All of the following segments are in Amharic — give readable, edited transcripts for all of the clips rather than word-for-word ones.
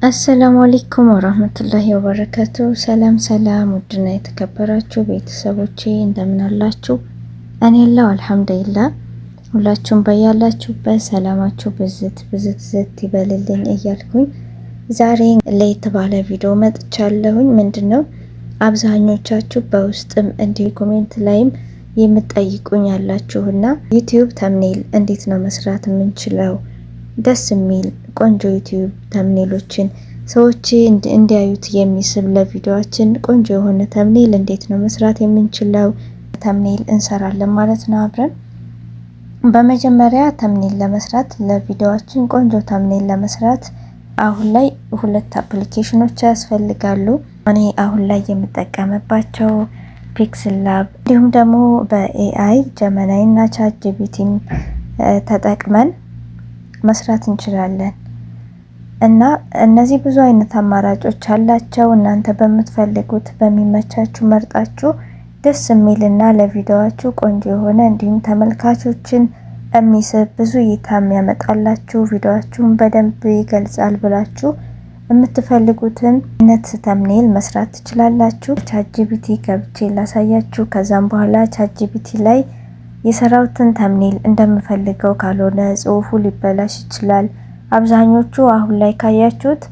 አሰላሙ አለይኩም ወራህመቱላሂ ወበረካቱ። ሰላም ሰላም፣ ውድና የተከበራችሁ ቤተሰቦቼ እንደምን አላችሁ? እኔ ያለው አልሐምዱሊላህ። ሁላችሁም በያላችሁበት ሰላማችሁ ብዝት ይበልልኝ እያልኩኝ ዛሬ ለየት ባለ ቪዲዮ መጥቻለሁኝ። ምንድነው አብዛኞቻችሁ በውስጥም እንዲሁ ኮሜንት ላይም የምትጠይቁኝ ያላችሁና ዩቲዩብ ተምኔል እንዴት ነው መስራት የምንችለው? ደስ የሚል ቆንጆ ዩቲዩብ ተምኔሎችን ሰዎች እንዲያዩት የሚስብ ለቪዲዮአችን ቆንጆ የሆነ ተምኔል እንዴት ነው መስራት የምንችለው? ተምኔል እንሰራለን ማለት ነው አብረን። በመጀመሪያ ተምኔል ለመስራት ለቪዲዮአችን ቆንጆ ተምኔል ለመስራት አሁን ላይ ሁለት አፕሊኬሽኖች ያስፈልጋሉ። እኔ አሁን ላይ የምጠቀምባቸው ፒክስል ላብ እንዲሁም ደግሞ በኤአይ ጀመናይ እና ቻት ጂፒቲን ተጠቅመን መስራት እንችላለን። እና እነዚህ ብዙ አይነት አማራጮች አላቸው። እናንተ በምትፈልጉት በሚመቻችሁ መርጣችሁ ደስ የሚልና ለቪዲዮአችሁ ቆንጆ የሆነ እንዲሁም ተመልካቾችን የሚስብ ብዙ እይታ የሚያመጣላችሁ ቪዲዮአችሁን በደንብ ይገልጻል ብላችሁ የምትፈልጉትን አይነት ተምኔል መስራት ትችላላችሁ። ቻት ጂፒቲ ገብቼ ላሳያችሁ። ከዛም በኋላ ቻት ጂፒቲ ላይ የሰራውትን ተምኔል እንደምፈልገው ካልሆነ ጽሁፉ ሊበላሽ ይችላል። አብዛኞቹ አሁን ላይ ካያችሁት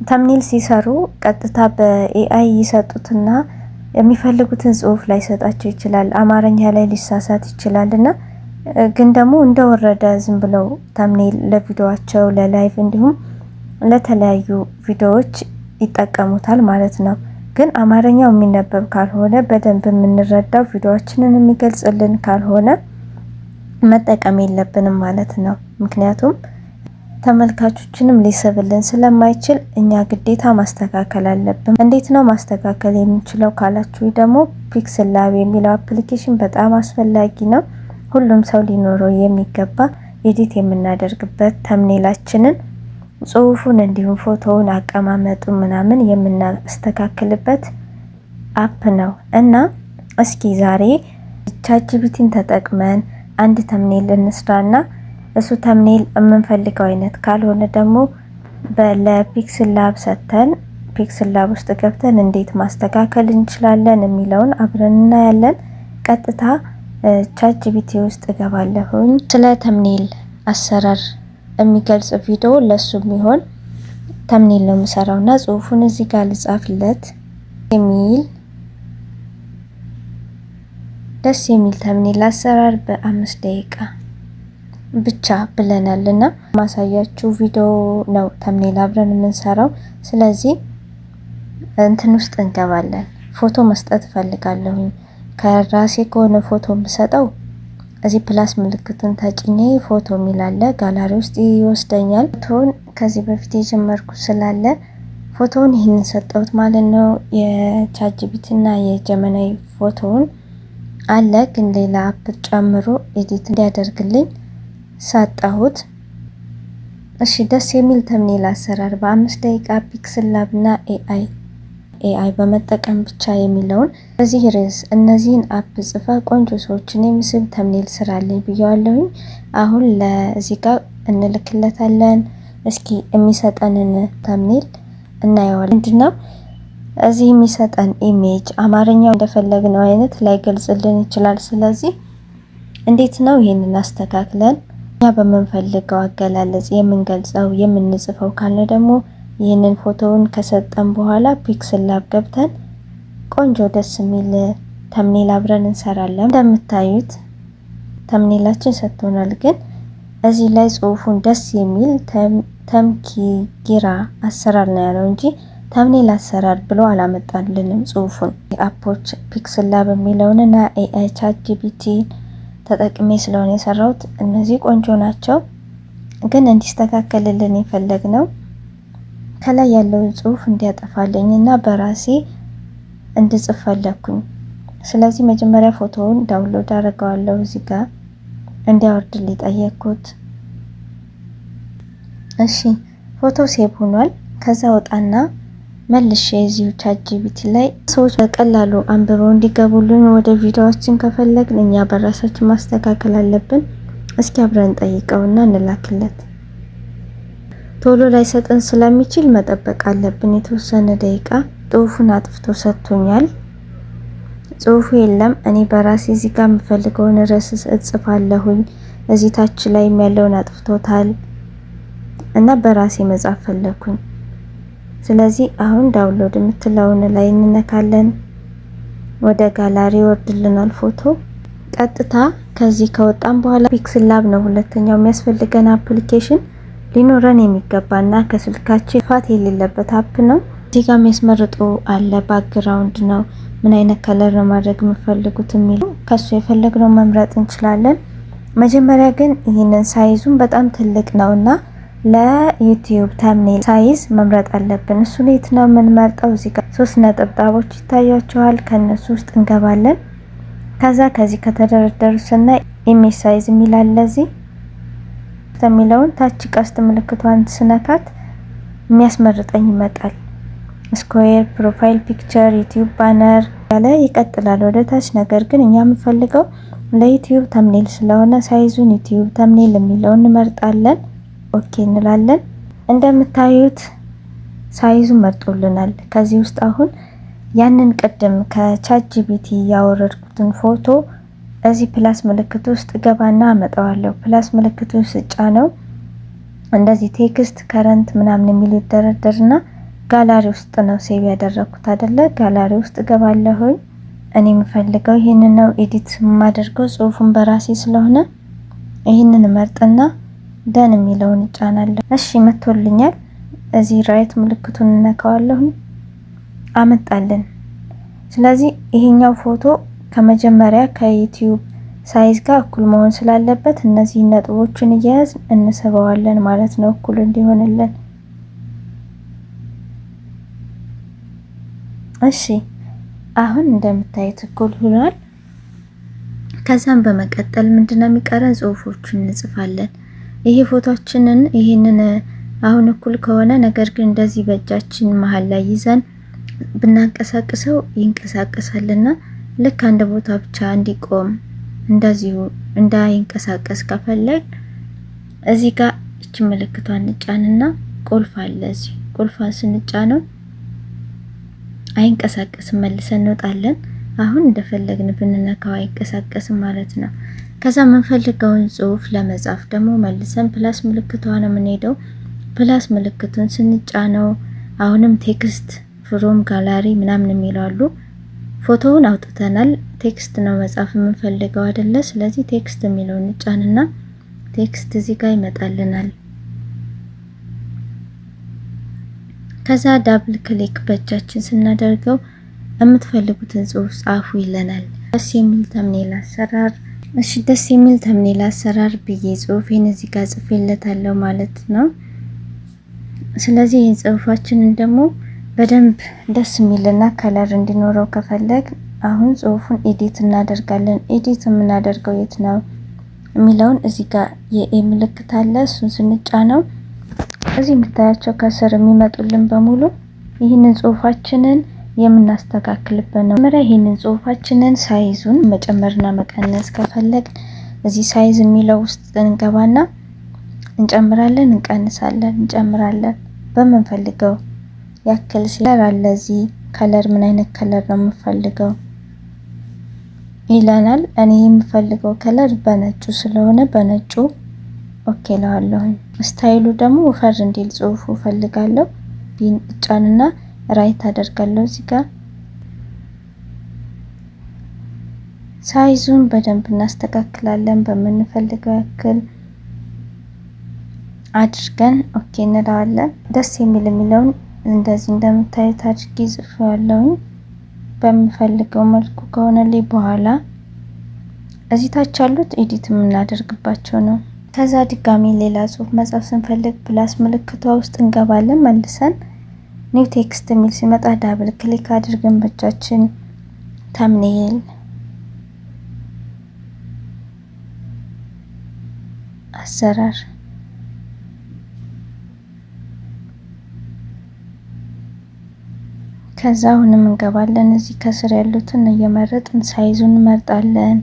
ተምኔል ሲሰሩ ቀጥታ በኤአይ ይሰጡትና የሚፈልጉትን ጽሁፍ ላይ ሰጣቸው ይችላል። አማርኛ ላይ ሊሳሳት ይችላልና ግን ደግሞ እንደወረደ ዝም ብለው ተምኔል ለቪዲዮአቸው ለላይቭ እንዲሁም ለተለያዩ ቪዲዮዎች ይጠቀሙታል ማለት ነው። ግን አማርኛው የሚነበብ ካልሆነ በደንብ የምንረዳው ቪዲዮአችንን የሚገልጽልን ካልሆነ መጠቀም የለብንም ማለት ነው። ምክንያቱም ተመልካቾችንም ሊስብልን ስለማይችል እኛ ግዴታ ማስተካከል አለብን። እንዴት ነው ማስተካከል የምንችለው ካላችሁ ደግሞ ፒክስል ላብ የሚለው አፕሊኬሽን በጣም አስፈላጊ ነው። ሁሉም ሰው ሊኖረው የሚገባ ኤዲት የምናደርግበት ተምኔላችንን ጽሁፉን እንዲሁም ፎቶውን አቀማመጡን ምናምን የምናስተካክልበት አፕ ነው። እና እስኪ ዛሬ ቻት ጂፒቲን ተጠቅመን አንድ ተምኔል እንስራና እሱ ተምኔል የምንፈልገው አይነት ካልሆነ ደግሞ ለፒክስል ላብ ሰተን ፒክስል ላብ ውስጥ ገብተን እንዴት ማስተካከል እንችላለን የሚለውን አብረን እናያለን። ቀጥታ ቻት ጂፒቲ ውስጥ እገባለሁኝ። ስለ ተምኔል አሰራር የሚገልጽ ቪዲዮ ለሱ የሚሆን ተምኔል ነው የምሰራውና ጽሁፉን እዚህ ጋር ልጻፍለት የሚል ደስ የሚል ተምኔል አሰራር በ5 ደቂቃ ብቻ ብለናልና ማሳያችሁ ቪዲዮ ነው ተምኔል አብረን የምንሰራው። ስለዚህ እንትን ውስጥ እንገባለን። ፎቶ መስጠት ፈልጋለሁኝ። ከራሴ ከሆነ ፎቶ የምሰጠው እዚህ ፕላስ ምልክቱን ተጭኜ ፎቶ የሚላለ ጋላሪ ውስጥ ይወስደኛል። ፎቶውን ከዚህ በፊት የጀመርኩ ስላለ ፎቶውን ይህንን ሰጠሁት ማለት ነው። የቻት ጂፒቲና የጀመናይ ፎቶውን አለ ግን ሌላ አፕ ጨምሮ ኤዲት እንዲያደርግልኝ ሰጣሁት። እሺ ደስ የሚል ተምኔል አሰራር በ5 ደቂቃ ፒክስል ላብና ኤአይ በመጠቀም ብቻ የሚለውን በዚህ ርዕስ እነዚህን አፕ ጽፈ ቆንጆ ሰዎችን የሚስብ ተምኔል ስራልኝ ብየዋለሁኝ። አሁን ለዚህ ጋር እንልክለታለን። እስኪ የሚሰጠንን ተምኔል እናየዋለን። ምንድነው እዚህ የሚሰጠን ኢሜጅ አማርኛው እንደፈለግነው አይነት ላይገልጽልን ይችላል። ስለዚህ እንዴት ነው ይሄንን አስተካክለን እኛ በመንፈልገው አገላለጽ የምንገልጸው የምንጽፈው ካለ ደግሞ ይህንን ፎቶውን ከሰጠን በኋላ ፒክስል ላብ ገብተን ቆንጆ ደስ የሚል ተምኔል አብረን እንሰራለን። እንደምታዩት ተምኔላችን ሰጥቶናል። ግን እዚህ ላይ ጽሁፉን ደስ የሚል ተምኪጊራ አሰራር ነው ያለው እንጂ ተምኔል አሰራር ብሎ አላመጣልንም ጽሁፉን። አፖች ፒክስል ላብ የሚለውንና ኤአይ ቻት ጂፒቲ ተጠቅሜ ስለሆነ የሰራሁት እነዚህ ቆንጆ ናቸው። ግን እንዲስተካከልልን የፈለግነው ከላይ ያለውን ጽሁፍ እንዲያጠፋልኝና በራሴ እንድጽፍ ፈለኩኝ። ስለዚህ መጀመሪያ ፎቶውን ዳውንሎድ አደርገዋለሁ። እዚህ ጋር እንዲያወርድልኝ ጠየቅኩት። እሺ ፎቶ ሴቭ ሆኗል። ከዛ ወጣና መልሼ እዚሁ ቻት ጂፒቲ ላይ ሰዎች በቀላሉ አንብበው እንዲገቡልን ወደ ቪዲዮአችን ከፈለግን እኛ በራሳችን ማስተካከል አለብን። እስኪ አብረን ጠይቀውና እንላክለት። ቶሎ ላይ ሰጠን ስለሚችል መጠበቅ አለብን የተወሰነ ደቂቃ። ጽሁፉን አጥፍቶ ሰጥቶኛል። ጽሁፉ የለም። እኔ በራሴ እዚህ ጋር የምፈልገውን ርዕስ እጽፋለሁኝ። እዚህ ታች ላይ ያለውን አጥፍቶታል እና በራሴ መጻፍ ፈለኩኝ። ስለዚህ አሁን ዳውንሎድ የምትለውን ላይ እንነካለን። ወደ ጋላሪ ወርድልናል ፎቶ። ቀጥታ ከዚህ ከወጣን በኋላ ፒክስል ላብ ነው ሁለተኛው የሚያስፈልገን አፕሊኬሽን ሊኖረን የሚገባና ከስልካችን ፋት የሌለበት አፕ ነው። እዚህ ጋር የሚያስመርጡ አለ። ባክግራውንድ ነው ምን አይነት ከለር ነው ማድረግ የምፈልጉት የሚለው ከሱ የፈለግነው መምረጥ እንችላለን። መጀመሪያ ግን ይህንን ሳይዙን በጣም ትልቅ ነውና ለዩቲዩብ ተምኔል ሳይዝ መምረጥ አለብን። እሱ ሌት ነው የምንመርጠው። እዚህ ጋር 3 ነጥብጣቦች ይታያቸዋል። ከነሱ ውስጥ እንገባለን። ከዛ ከዚህ ከተደረደሩ ስናይ ኢሜጅ ሳይዝ የሚላል ለዚህ የሚለውን ታች ቀስት ምልክቷን ስነካት የሚያስመርጠኝ ይመጣል። ስኩዌር፣ ፕሮፋይል ፒክቸር፣ ዩቲዩብ ባነር ያለ ይቀጥላል ወደ ታች። ነገር ግን እኛ የምንፈልገው ለዩቲዩብ ተምኔል ስለሆነ ሳይዙን ዩቲዩብ ተምኔል የሚለውን እንመርጣለን። ኦኬ እንላለን። እንደምታዩት ሳይዙ መርጦልናል። ከዚህ ውስጥ አሁን ያንን ቅድም ከቻት ጂፒቲ ያወረድኩትን ፎቶ እዚህ ፕላስ ምልክት ውስጥ ገባና አመጣዋለሁ። ፕላስ ምልክቱን ስጫ ነው እንደዚህ ቴክስት ከረንት ምናምን የሚል ይደረደርና ጋላሪ ውስጥ ነው ሴቭ ያደረኩት አይደለ? ጋላሪ ውስጥ ገባለሁኝ። እኔ የምፈልገው ይሄንን ነው ኤዲት የማደርገው ጽሁፉን በራሴ ስለሆነ ይሄንን መርጥና ደን የሚለውን እጫናለሁ። እሺ መጥቶልኛል። እዚህ ራይት ምልክቱን እነካዋለሁ። አመጣልን። ስለዚህ ይሄኛው ፎቶ ከመጀመሪያ ከዩቲዩብ ሳይዝ ጋር እኩል መሆን ስላለበት እነዚህ ነጥቦችን እያያዝ እንሰባዋለን ማለት ነው እኩል እንዲሆንልን። እሺ አሁን እንደምታዩት እኩል ሆኗል። ከዛም በመቀጠል ምንድነው የሚቀረን? ጽሁፎችን እንጽፋለን። ይሄ ፎቶአችንን ይሄንን አሁን እኩል ከሆነ ነገር ግን እንደዚህ በእጃችን መሃል ላይ ይዘን ብናንቀሳቅሰው ይንቀሳቀሳልና ልክ አንድ ቦታ ብቻ እንዲቆም እንደዚሁ እንዳይንቀሳቀስ ከፈለግ እዚህ ጋር እቺ ምልክቷን እንጫንና ቁልፍ አለ። እዚህ ቁልፏን ስንጫነው አይንቀሳቀስም፣ መልሰን እንወጣለን። አሁን እንደፈለግን ብንነካው አይንቀሳቀስም ማለት ነው። ከዛ የምንፈልገውን ጽሁፍ ለመጻፍ ደግሞ መልሰን ፕላስ ምልክቷን የምንሄደው ፕላስ ምልክቱን ስንጫነው አሁንም ቴክስት ፍሮም ጋላሪ ምናምን የሚላሉ ፎቶውን አውጥተናል። ቴክስት ነው መጻፍ የምንፈልገው አይደለ? ስለዚህ ቴክስት የሚለውን እንጫንና ቴክስት እዚህ ጋር ይመጣልናል። ከዛ ዳብል ክሊክ በእጃችን ስናደርገው የምትፈልጉትን ጽሁፍ ጻፉ ይለናል። ደስ የሚል ተምኔል አሰራር። እሺ ደስ የሚል ተምኔል አሰራር ብዬ ጽሁፌን እዚህ ጋር ጽፌለታለሁ ማለት ነው። ስለዚህ ይህን ጽሁፋችንን ደግሞ በደንብ ደስ የሚልና ከለር እንዲኖረው ከፈለግ አሁን ጽሁፉን ኤዲት እናደርጋለን። ኤዲት የምናደርገው የት ነው የሚለውን እዚህ ጋር የኤ ምልክት አለ። እሱን ስንጫነው እዚህ የምታያቸው ከስር የሚመጡልን በሙሉ ይህንን ጽሁፋችንን የምናስተካክልበት ነው። መጀመሪያ ይህንን ጽሁፋችንን ሳይዙን መጨመርና መቀነስ ከፈለግ እዚህ ሳይዝ የሚለው ውስጥ እንገባና እንጨምራለን፣ እንቀንሳለን፣ እንጨምራለን በምንፈልገው ያክል ሲለር አለ። እዚህ ከለር ምን አይነት ከለር ነው የምፈልገው ይለናል። እኔ የምፈልገው ከለር በነጩ ስለሆነ በነጩ ኦኬ ለዋለሁ። ስታይሉ ደግሞ ወፈር እንዲል ጽሁፉ ፈልጋለሁ። ቢን እጫንና ራይት አደርጋለሁ። እዚህ ጋር ሳይዙን በደንብ እናስተካክላለን በምንፈልገው ያክል አድርገን ኦኬ እንላለን። ደስ የሚለውን እንደዚህ እንደምታዩት አድርጌ ጽፌዋለሁ። በሚፈልገው መልኩ ከሆነልኝ በኋላ እዚህ ታች ያሉት ኤዲት የምናደርግባቸው ነው። ከዛ ድጋሚ ሌላ ጽሁፍ መጻፍ ስንፈልግ ፕላስ ምልክቷ ውስጥ እንገባለን። መልሰን ኒው ቴክስት የሚል ሲመጣ ዳብል ክሊክ አድርገን በእጃችን ተምኔል አሰራር ከዛ አሁንም እንገባለን። እዚህ ከስር ያሉትን እየመረጥን ሳይዙን እንመርጣለን።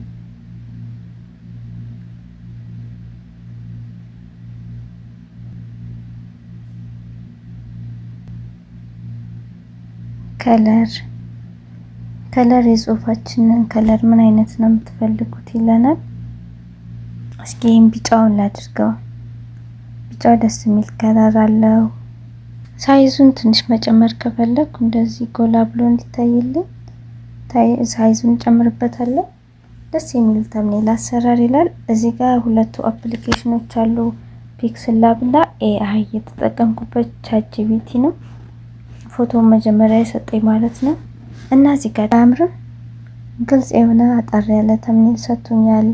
ከለር የጽሁፋችንን ከለር ምን አይነት ነው የምትፈልጉት ይለናል። እስኪ ቢጫውን ላድርገው። ቢጫው ደስ የሚል ከለር አለው። ሳይዙን ትንሽ መጨመር ከፈለኩ እንደዚህ ጎላ ብሎ እንዲታይልኝ ሳይዙን ጨምርበታለሁ። ደስ የሚል ተምኔል አሰራር ይላል። እዚህ ጋር ሁለቱ አፕሊኬሽኖች አሉ፣ ፒክስል ላብ እና ኤአይ የተጠቀምኩበት ቻትጂፒቲ ነው። ፎቶ መጀመሪያ የሰጠኝ ማለት ነው። እና እዚህ ጋር አያምርም? ግልጽ የሆነ አጠር ያለ ተምኔል ሰጥቶኛል።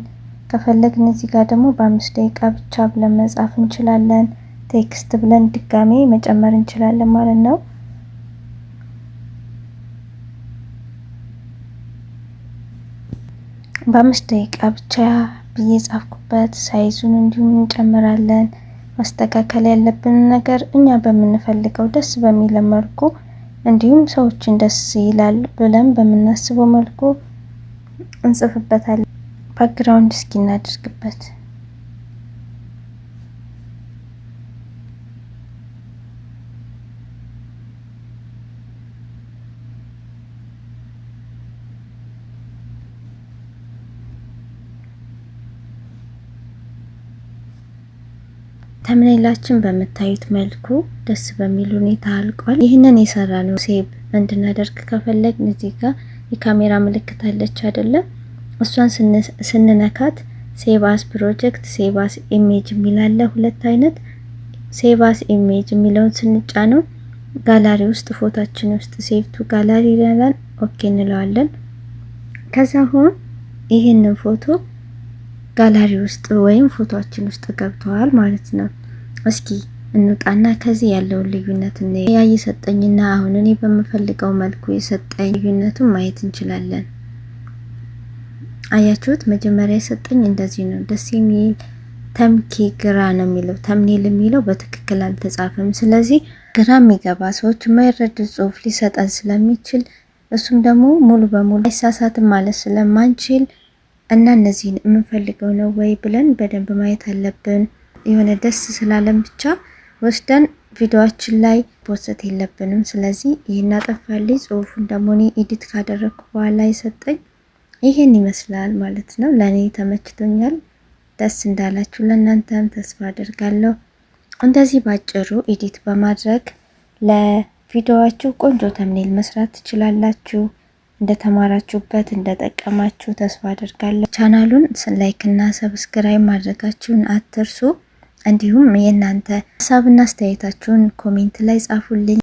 ከፈለግን እዚህ ጋር ደግሞ በ5 ደቂቃ ብቻ ብለን መጻፍ እንችላለን። ቴክስት ብለን ድጋሜ መጨመር እንችላለን ማለት ነው። በ5 ደቂቃ ብቻ ብዬ ጻፍኩበት። ሳይዙን እንዲሁም እንጨምራለን። ማስተካከል ያለብን ነገር እኛ በምንፈልገው ደስ በሚል መልኩ እንዲሁም ሰዎችን ደስ ይላል ብለን በምናስበው መልኩ እንጽፍበታለን። ባክግራውንድ እስኪ እናድርግበት። ተምኔላችን በምታዩት መልኩ ደስ በሚል ሁኔታ አልቋል። ይህንን የሰራነው ሴቭ እንድናደርግ ከፈለግን እዚህ ጋር የካሜራ ምልክት አለች አይደለ? እሷን ስንነካት ሴቭ አስ ፕሮጀክት፣ ሴቭ አስ ኢሜጅ የሚላለ ሁለት አይነት። ሴቭ አስ ኢሜጅ የሚለውን ስንጫነው ጋላሪ ውስጥ ፎቶአችን ውስጥ ሴቭ ቱ ጋላሪ ይላል። ኦኬ እንለዋለን። ከዛ አሁን ይህንን ፎቶ ጋላሪ ውስጥ ወይም ፎቶአችን ውስጥ ገብተዋል ማለት ነው። እስኪ እንውጣና ከዚህ ያለውን ልዩነት ያ የሰጠኝና አሁን እኔ በምፈልገው መልኩ የሰጠኝ ልዩነቱን ማየት እንችላለን። አያችሁት? መጀመሪያ የሰጠኝ እንደዚህ ነው። ደስ የሚል ተምኬ ግራ ነው የሚለው ተምኔል የሚለው በትክክል አልተጻፈም። ስለዚህ ግራ የሚገባ ሰዎች የማይረዱ ጽሁፍ ሊሰጠን ስለሚችል እሱም ደግሞ ሙሉ በሙሉ አይሳሳትም ማለት ስለማንችል እና እነዚህን የምንፈልገው ነው ወይ ብለን በደንብ ማየት አለብን። የሆነ ደስ ስላለን ብቻ ወስደን ቪዲዮአችን ላይ ፖስት የለብንም። ስለዚህ ይሄን አጠፋልኝ። ጽሁፉን ደግሞ እኔ ኤዲት ካደረኩ በኋላ የሰጠኝ ይሄን ይመስላል ማለት ነው። ለኔ ተመችቶኛል። ደስ እንዳላችሁ ለእናንተም ተስፋ አደርጋለሁ። እንደዚህ ባጭሩ ኤዲት በማድረግ ለቪዲዮአችሁ ቆንጆ ተምኔል መስራት ትችላላችሁ። እንደተማራችሁበት እንደጠቀማችሁ ተስፋ አደርጋለሁ። ቻናሉን ላይክ እና ሰብስክራይብ ማድረጋችሁን አትርሱ። እንዲሁም የእናንተ ሀሳብና አስተያየታችሁን ኮሜንት ላይ ጻፉልኝ።